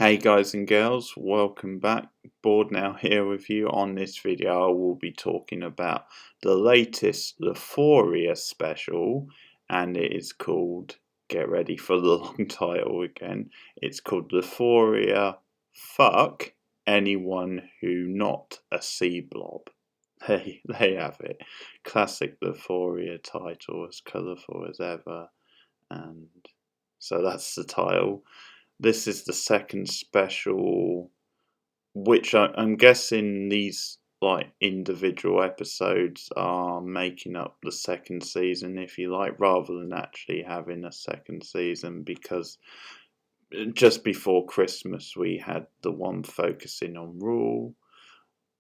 Hey guys and girls, welcome back. Board now here with you. On this video I will be talking about the latest Euphoria special, and it is called, get ready for the long title again, it's called Euphoria Fuck Anyone Who Not a Sea Blob. They have it. Classic Euphoria title, as colourful as ever, and so that's the title. This is the second special, which I'm guessing these like individual episodes are making up the second season, if you like, rather than actually having a second season, because just before Christmas we had the one focusing on Rule,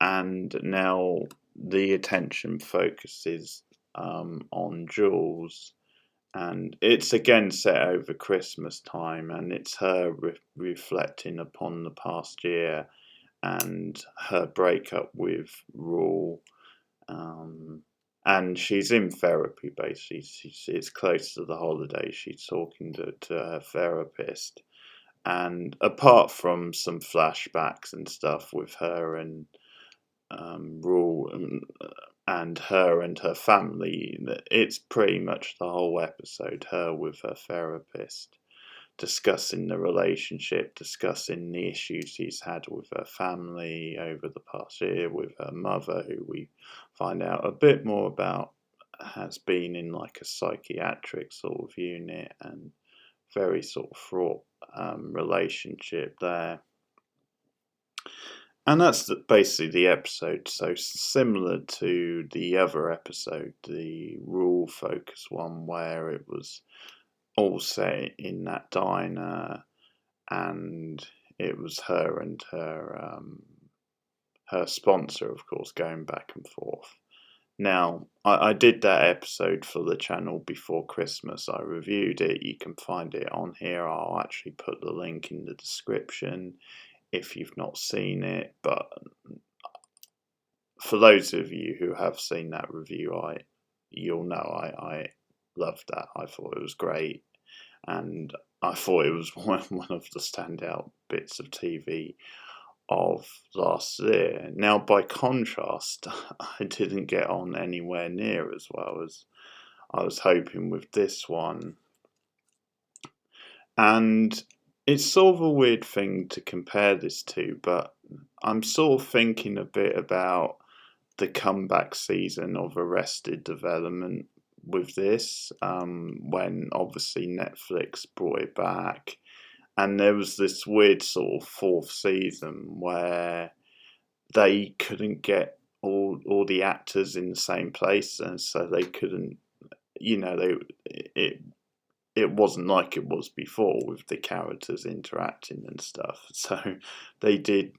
and now the attention focuses on Jules. And it's again set over Christmas time, and it's her reflecting upon the past year and her breakup with Rule. And she's in therapy, basically. It's close to the holidays. She's talking to her therapist. And apart from some flashbacks and stuff with her and Rule and her family, it's pretty much the whole episode her with her therapist discussing the relationship, discussing the issues she's had with her family over the past year, with her mother, who we find out a bit more about has been in like a psychiatric sort of unit, and very sort of fraught relationship there. And that's basically the episode. So similar to the other episode, the Rule focus one, where it was all set in that diner, and it was her and her sponsor, of course, going back and forth. Now, I did that episode for the channel before Christmas. I reviewed it. You can find it on here. I'll actually put the link in the description if you've not seen it, but for those of you who have seen that review, you'll know I loved that. I thought it was great, and I thought it was one of the standout bits of TV of last year. Now, by contrast, I didn't get on anywhere near as well as I was hoping with this one, and it's sort of a weird thing to compare this to, but I'm sort of thinking a bit about the comeback season of Arrested Development with this, when obviously Netflix brought it back, and there was this weird sort of fourth season where they couldn't get all the actors in the same place, and so they couldn't, it wasn't like it was before with the characters interacting and stuff. So they did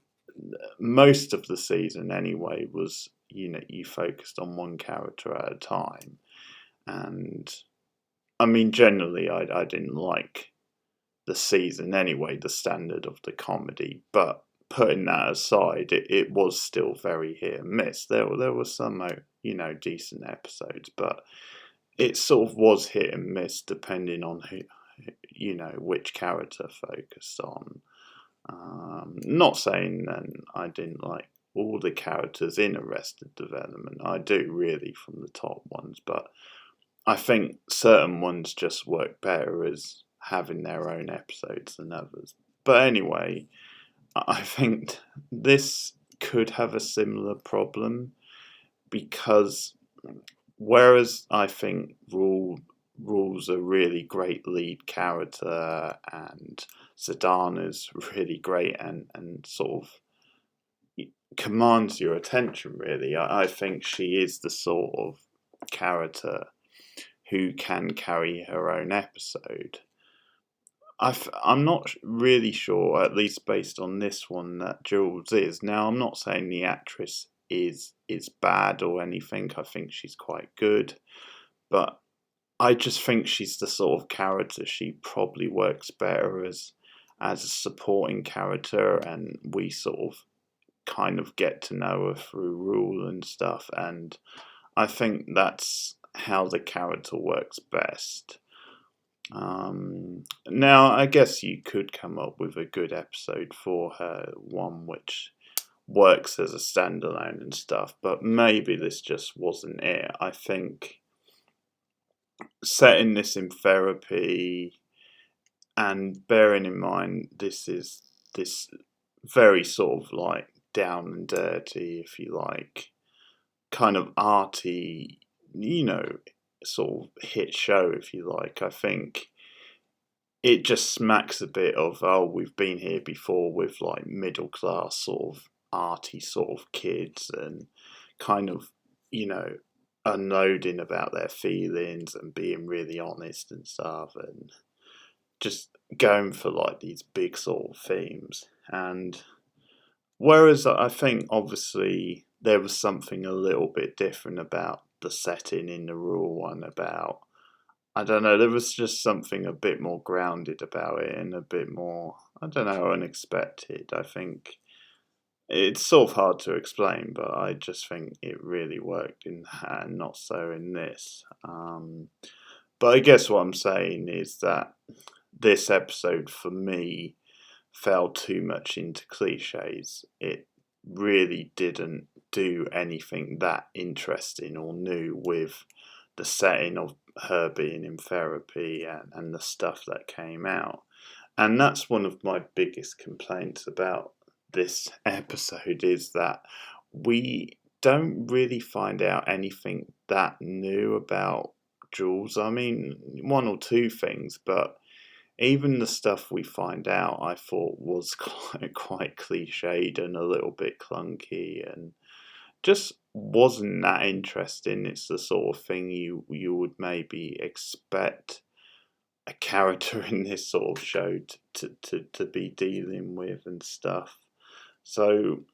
most of the season anyway was, you focused on one character at a time. And I mean, generally I didn't like the season anyway, the standard of the comedy, but putting that aside, it was still very hit and miss. There were some decent episodes, but it sort of was hit and miss depending on who, which character focused on. Not saying then I didn't like all the characters in Arrested Development. I do, really, from the top ones, but I think certain ones just work better as having their own episodes than others. But anyway, I think this could have a similar problem, because whereas I think Rule's a really great lead character, and Sedana's really great and sort of commands your attention, really. I think she is the sort of character who can carry her own episode. I'm not really sure, at least based on this one, that Jules is. Now, I'm not saying the actress is bad or anything. I think she's quite good, but I just think she's the sort of character she probably works better as a supporting character, and we sort of kind of get to know her through Rule and stuff, and I think that's how the character works best. Now, I guess you could come up with a good episode for her, one which works as a standalone and stuff, but maybe this just wasn't it. I think setting this in therapy and bearing in mind this is this very sort of like down and dirty, if you like, kind of arty, sort of hit show, if you like. I think it just smacks a bit of, oh, we've been here before with like middle class sort of arty sort of kids and kind of, unloading about their feelings and being really honest and stuff and just going for like these big sort of themes. And whereas I think obviously there was something a little bit different about the setting in the Raw one about, I don't know, there was just something a bit more grounded about it and a bit more, I don't know, unexpected. I think it's sort of hard to explain, but I just think it really worked in that and not so in this. But I guess what I'm saying is that this episode for me fell too much into cliches. It really didn't do anything that interesting or new with the setting of her being in therapy and the stuff that came out. And that's one of my biggest complaints about this episode is that we don't really find out anything that new about Jules. I mean, one or two things, but even the stuff we find out, I thought was quite cliched and a little bit clunky, and just wasn't that interesting. It's the sort of thing you would maybe expect a character in this sort of show to be dealing with and stuff. So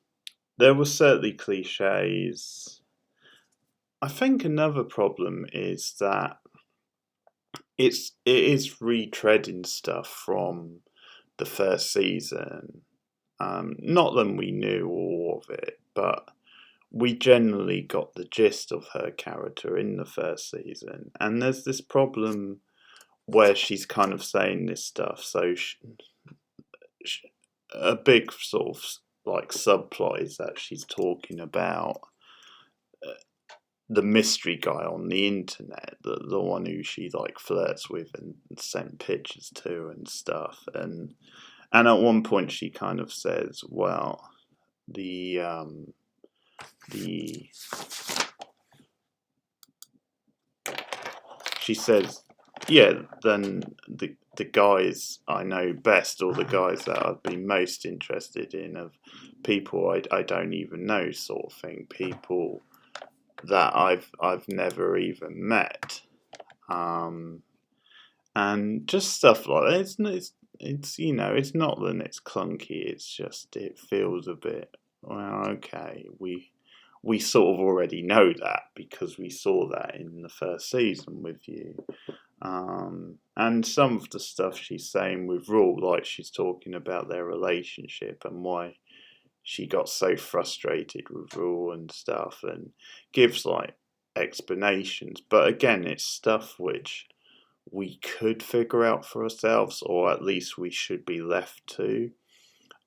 there were certainly cliches. I think another problem is that it is retreading stuff from the first season. Not that we knew all of it, but we generally got the gist of her character in the first season. And there's this problem where she's kind of saying this stuff. So a big sort of like subplot is that she's talking about the mystery guy on the internet, the one who she like flirts with and sent pictures to and stuff. And at one point she kind of says, well, the she says, yeah, then the guys I know best, or the guys that I've been most interested in, of people I don't even know, sort of thing, people that I've never even met, and just stuff like that. It's not that it's clunky. It's just it feels a bit, well, okay, we sort of already know that because we saw that in the first season with you. And some of the stuff she's saying with Rule, like she's talking about their relationship and why she got so frustrated with Rule and stuff, and gives like explanations. But again, it's stuff which we could figure out for ourselves, or at least we should be left to.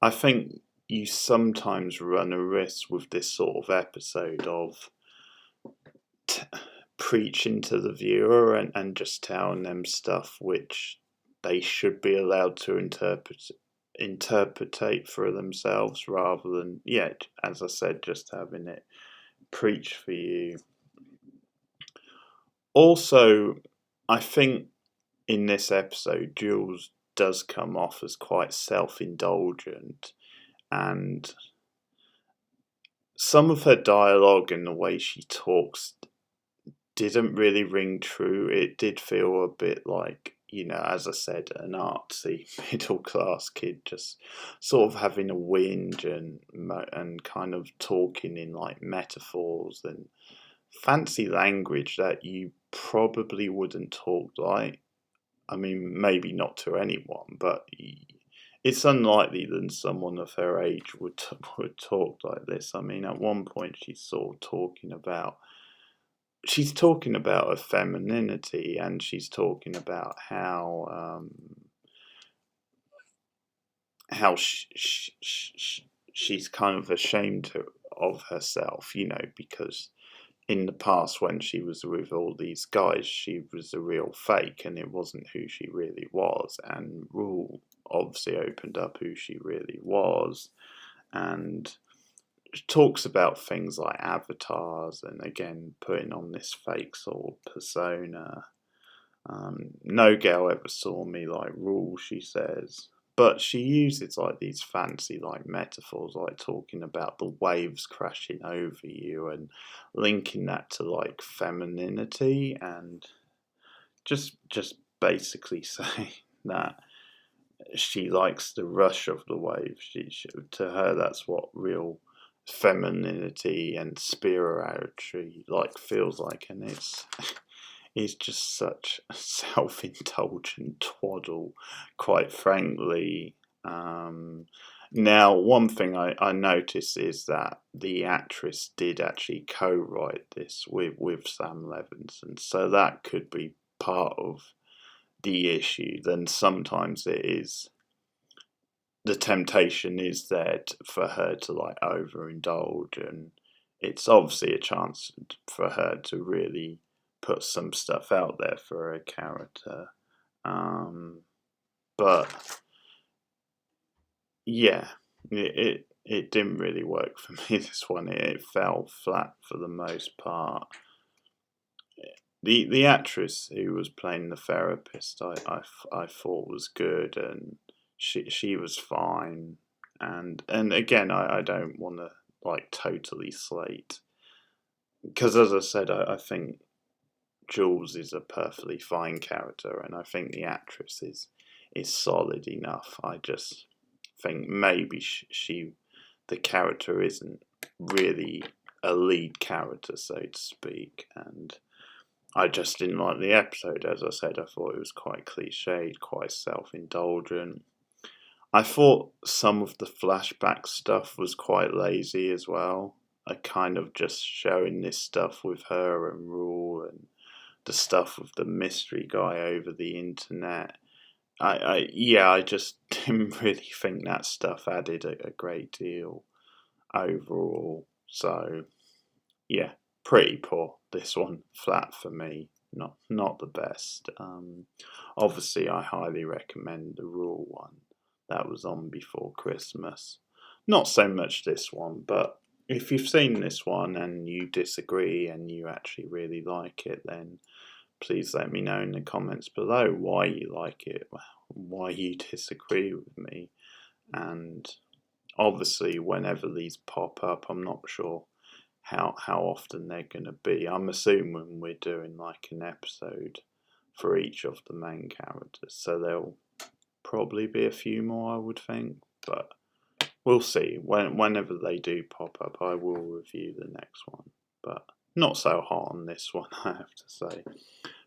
I think you sometimes run a risk with this sort of episode of preaching to the viewer and just telling them stuff which they should be allowed to interpretate for themselves, rather than, yeah, as I said, just having it preach for you. Also, I think in this episode, Jules does come off as quite self-indulgent, and some of her dialogue and the way she talks didn't really ring true. It did feel a bit like, as I said, an artsy middle class kid just sort of having a whinge and kind of talking in like metaphors and fancy language that you probably wouldn't talk like. I mean, maybe not to anyone, but it's unlikely that someone of her age would talk like this. I mean, at one point she's sort of talking about she's talking about her femininity, and she's talking about how she's kind of ashamed of herself, because in the past when she was with all these guys, she was a real fake, and it wasn't who she really was. And Rule obviously opened up who she really was, and talks about things like avatars, and again putting on this fake sort of persona. No girl ever saw me like Rule, she says. But she uses like these fancy like metaphors, like talking about the waves crashing over you and linking that to like femininity, and just basically saying that she likes the rush of the waves. To her, that's what real femininity and spirituality like feels like, and it's just such a self-indulgent twaddle, quite frankly. Now, one thing I noticed is that the actress did actually co-write this with Sam Levinson, so that could be part of the issue. Then sometimes it is, the temptation is there for her to like overindulge, and it's obviously a chance for her to really put some stuff out there for her character. But yeah, it didn't really work for me, this one. It fell flat for the most part. The actress who was playing the therapist, I thought was good, and she was fine. And again, I don't want to like totally slate, because as I said, I think Jules is a perfectly fine character, and I think the actress is solid enough. I just think maybe the character isn't really a lead character, so to speak, and I just didn't like the episode. As I said, I thought it was quite cliched, quite self-indulgent. I thought some of the flashback stuff was quite lazy as well. I kind of just showing this stuff with her and Rule, and the stuff with the mystery guy over the internet. I just didn't really think that stuff added a great deal overall. So yeah, pretty poor. This one, flat for me. Not the best. Obviously, I highly recommend the Rule one that was on before Christmas. Not so much this one, but if you've seen this one and you disagree and you actually really like it, then please let me know in the comments below why you like it, why you disagree with me. And obviously, whenever these pop up, I'm not sure how often they're going to be. I'm assuming we're doing like an episode for each of the main characters, so there'll probably be a few more, I would think, but we'll see. Whenever they do pop up, I will review the next one, but not so hot on this one, I have to say.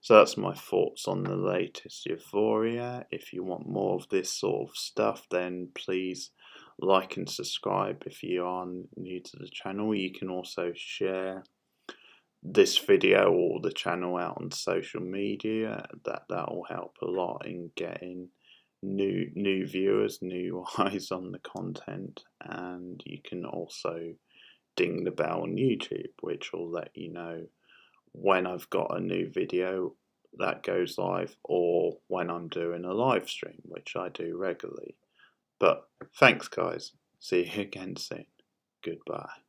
So that's my thoughts on the latest Euphoria. If you want more of this sort of stuff, then please like and subscribe. If you are new to the channel, you can also share this video or the channel out on social media. That will help a lot in getting new viewers, new eyes on the content. And you can also ding the bell on YouTube, which will let you know when I've got a new video that goes live, or when I'm doing a live stream, which I do regularly. But thanks guys, see you again soon. Goodbye.